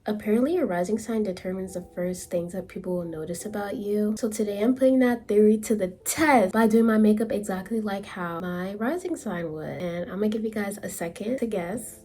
Apparently, your rising sign determines the first things that people will notice about you. So today I'm putting that theory to the test by doing my makeup exactly like how my rising sign would. And I'm gonna give you guys a second to guess.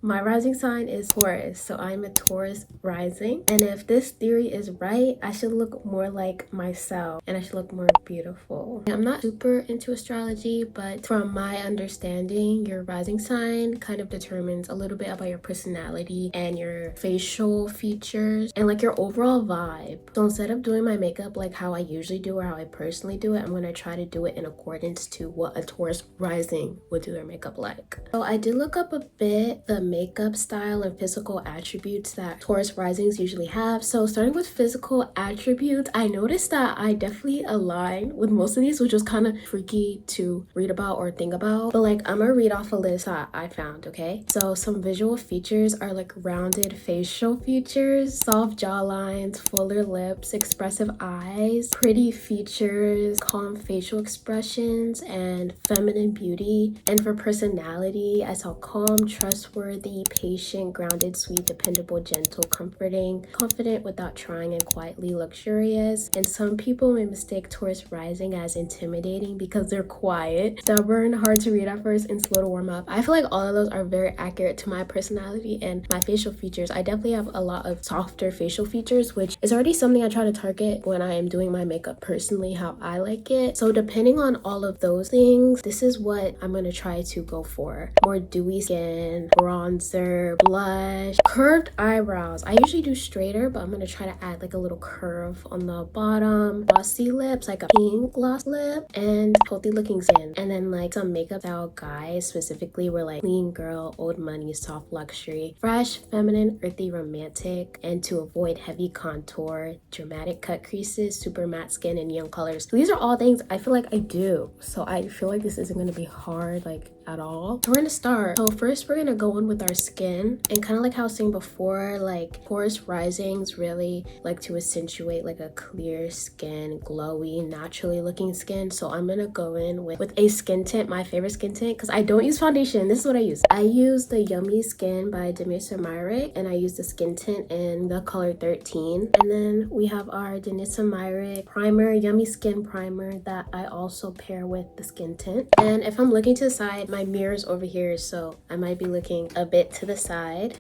My rising sign is Taurus, so I'm a Taurus rising. And if this theory is right, I should look more like myself and I should look more beautiful. I'm not super into astrology, but from my understanding, your rising sign kind of determines a little bit about your personality and your facial features and like your overall vibe. So instead of doing my makeup like how I usually do or how I personally do it, I'm gonna try to do it in accordance to what a Taurus rising would do their makeup like. So I did look up a bit the makeup style and physical attributes that Taurus risings usually have. So starting with physical attributes, I noticed that I definitely align with most of these, which was kind of freaky to read about or think about. But like, I'm gonna read off a list that I found, okay? So some visual features are like rounded facial features, soft jawlines, fuller lips, expressive eyes, pretty features, calm facial expressions, and feminine beauty. And for personality, I saw calm, trustworthy, patient, grounded, sweet, dependable, gentle, comforting, confident without trying, and quietly luxurious. And some people may mistake Taurus rising as intimidating because they're quiet, stubborn, hard to read at first, and slow to warm up. I feel like all of those are very accurate to my personality and my facial features. I definitely have a lot of softer facial features, which is already something I try to target when I am doing my makeup personally, how I like it. So depending on all of those things, this is what I'm gonna try to go for. More dewy skin, bronzer, blush, curved eyebrows. I usually do straighter, but I'm gonna try to add like a little curve on the bottom, glossy lips, like a pink gloss lip, and healthy looking skin. And then like some makeup style guys specifically were like clean girl, old money, soft luxury, fresh, feminine, earthy, romantic, and to avoid heavy contour, dramatic cut creases, super matte skin, and young colors. So these are all things I feel like I do. So I feel like this isn't gonna be hard like at all. So we're gonna start. So first we're gonna go in with our skin, and kind of like how I was saying before, like Taurus risings really like to accentuate like a clear skin, glowy, naturally looking skin. So I'm gonna go in with a skin tint, my favorite skin tint, because I don't use foundation. This is what I use. I use the Yummy Skin by Danessa Myricks, and I use the skin tint in the color 13. And then we have our Danessa Myricks primer, Yummy Skin primer, that I also pair with the skin tint. And if I'm looking to the side, my mirror's over here, so I might be looking a bit to the side.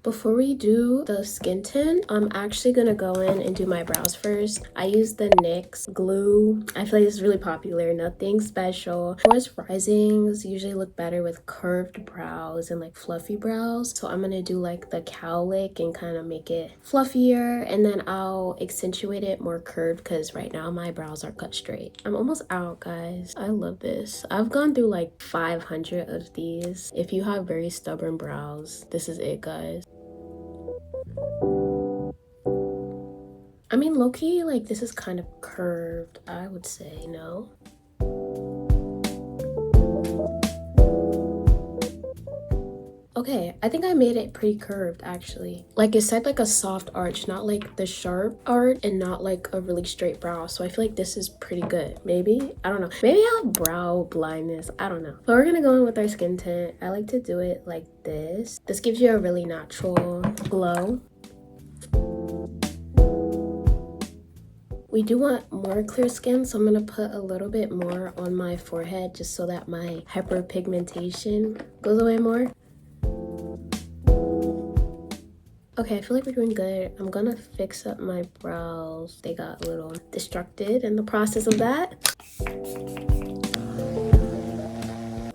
Before we do the skin tint, I'm actually gonna go in and do my brows first. I use the NYX glue. I feel like this is really popular, nothing special. Taurus risings usually look better with curved brows and like fluffy brows. So I'm gonna do like the cowlick and kind of make it fluffier, and then I'll accentuate it more curved because right now my brows are cut straight. I'm almost out, guys. I love this. I've gone through like 500 of these. If you have very stubborn brows, this is it, guys. I mean, low-key, like, this is kind of curved, I would say, no? Okay, I think I made it pretty curved, actually. Like, it said like a soft arch, not like the sharp arch, and not like a really straight brow. So I feel like this is pretty good. Maybe? I don't know. Maybe I have brow blindness. I don't know. But we're gonna go in with our skin tint. I like to do it like this. This gives you a really natural glow. We do want more clear skin, so I'm gonna put a little bit more on my forehead just so that my hyperpigmentation goes away more. Okay, I feel like we're doing good. I'm gonna fix up my brows. They got a little distracted in the process of that.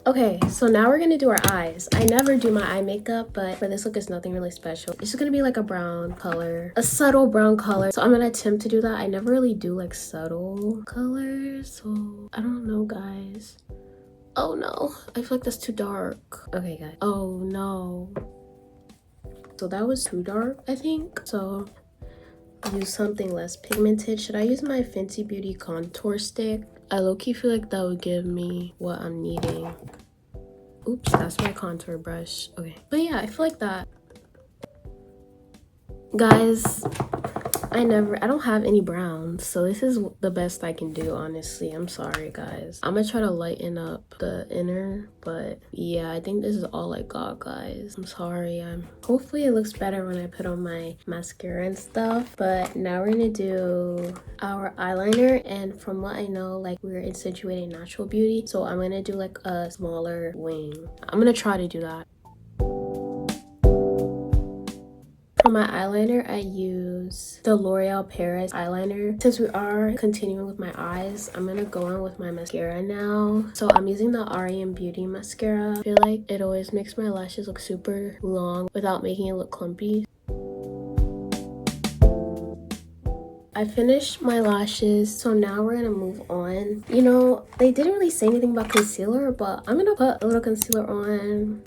Okay, so now we're gonna do our eyes. I never do my eye makeup, but for this look, it's nothing really special. It's just gonna be like a brown color, a subtle brown color. So I'm gonna attempt to do that. I never really do like subtle colors, so I don't know, guys. Oh no, I feel like that's too dark. Okay, guys. Oh no. So that was too dark, I think. So use something less pigmented. Should I use my Fenty Beauty contour stick? I low-key feel like that would give me what I'm needing. Oops, that's my contour brush. Okay, but yeah, I feel like that. Guys, I don't have any browns, so this is the best I can do, honestly. I'm sorry, guys. I'm gonna try to lighten up the inner, but yeah, I think this is all I got, guys. I'm sorry. Hopefully it looks better when I put on my mascara and stuff, but now we're gonna do our eyeliner, and from what I know, like, we're accentuating natural beauty, so I'm gonna do like a smaller wing. I'm gonna try to do that. For my eyeliner, I use the L'Oreal Paris eyeliner. Since we are continuing with my eyes, I'm gonna go on with my mascara now. So I'm using the REM Beauty mascara. I feel like it always makes my lashes look super long without making it look clumpy. I finished my lashes, so now we're gonna move on. You know, they didn't really say anything about concealer, but I'm gonna put a little concealer on.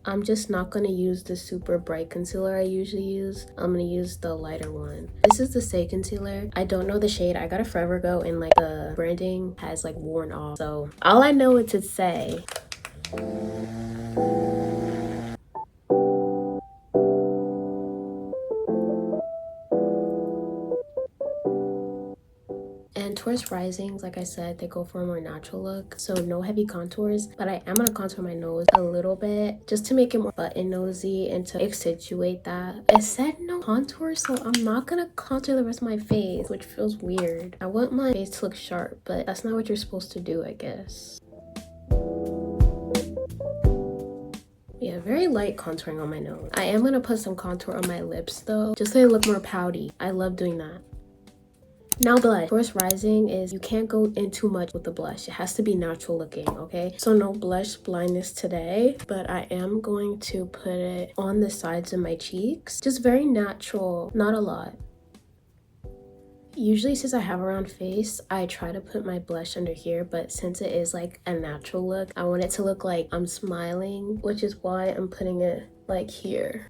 I'm just not going to use the super bright concealer I usually use. I'm going to use the lighter one. This is the Say concealer. I don't know the shade. I got it forever ago and like the branding has like worn off. So all I know is to say. And towards risings, like I said, they go for a more natural look, so no heavy contours, but I am gonna contour my nose a little bit just to make it more button nosy and to accentuate that. It said no contour, so I'm not gonna contour the rest of my face, which feels weird. I want my face to look sharp, but that's not what you're supposed to do, I guess. Yeah, very light contouring on my nose. I am gonna put some contour on my lips though, just so they look more pouty. I love doing that. Now blush. Towards rising is you can't go in too much with the blush. It has to be natural looking, okay? So no blush blindness today, but I am going to put it on the sides of my cheeks. Just very natural, not a lot. Usually since I have a round face, I try to put my blush under here, but since it is like a natural look, I want it to look like I'm smiling, which is why I'm putting it like here.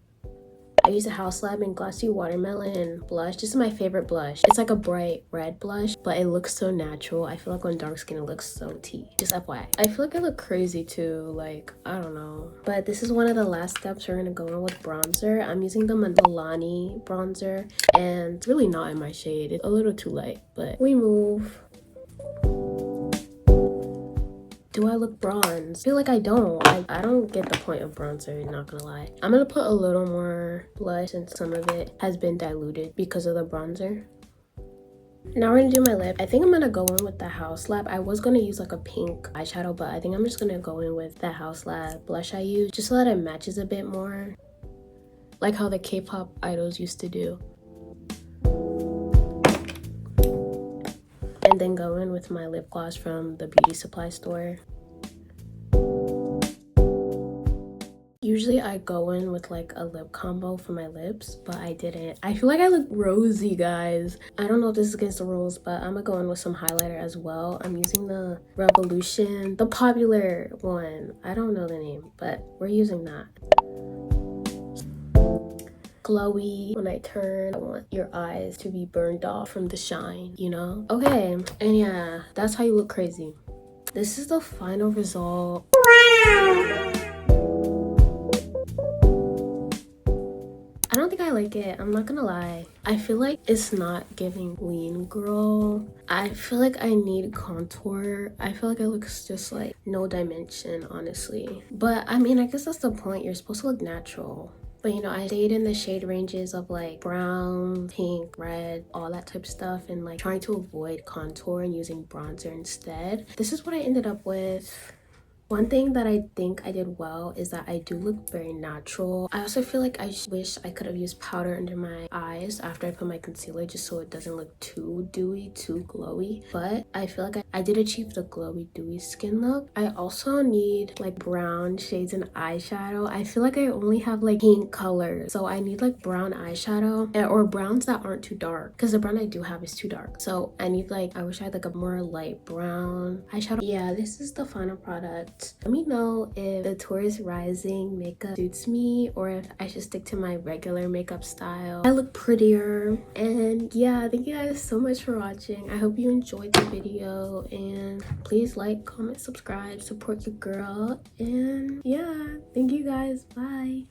I use a Haus Lab in Glossy Watermelon blush. This is my favorite blush. It's like a bright red blush, but it looks so natural. I feel like on dark skin, it looks so tea. Just FYI. I feel like I look crazy too. Like, I don't know. But this is one of the last steps. We're gonna go in with bronzer. I'm using the Milani bronzer, and it's really not in my shade. It's a little too light, but we move. Do I look bronze? I feel like I don't. I don't get the point of bronzer, not gonna lie. I'm gonna put a little more blush since some of it has been diluted because of the bronzer. Now we're gonna do my lip. I think I'm gonna go in with the Haus Lab. I was gonna use like a pink eyeshadow, but I think I'm just gonna go in with the Haus Lab blush I use, just so that it matches a bit more. Like how the K-pop idols used to do. And then go in with my lip gloss from the beauty supply store. Usually I go in with like a lip combo for my lips, but I didn't. I feel like I look rosy, guys. I don't know if this is against the rules, but I'm gonna go in with some highlighter as well. I'm using the Revolution, the popular one. I don't know the name, but we're using that. Glowy. When I turn, I want your eyes to be burned off from the shine, you know? Okay, and yeah, that's how you look crazy. This is the final result. I don't think I like it. I'm not gonna lie. I feel like it's not giving lean girl. I feel like I need contour. I feel like it looks just like no dimension, honestly. But I mean, I guess that's the point. You're supposed to look natural. But you know, I stayed in the shade ranges of like brown, pink, red, all that type of stuff, and like trying to avoid contour and using bronzer instead. This is what I ended up with. One thing that I think I did well is that I do look very natural. I also feel like I wish I could have used powder under my eyes after I put my concealer, just so it doesn't look too dewy, too glowy. But I feel like I did achieve the glowy, dewy skin look. I also need like brown shades in eyeshadow. I feel like I only have like pink colors, so I need like brown eyeshadow or browns that aren't too dark, because the brown I do have is too dark. So I need like, I wish I had like a more light brown eyeshadow. Yeah, this is the final product. Let me know if the Tourist Rising makeup suits me or if I should stick to my regular makeup style. I look prettier. And yeah, thank you guys so much for watching. I hope you enjoyed the video, and please like, comment, subscribe, support your girl. And yeah, thank you guys. Bye.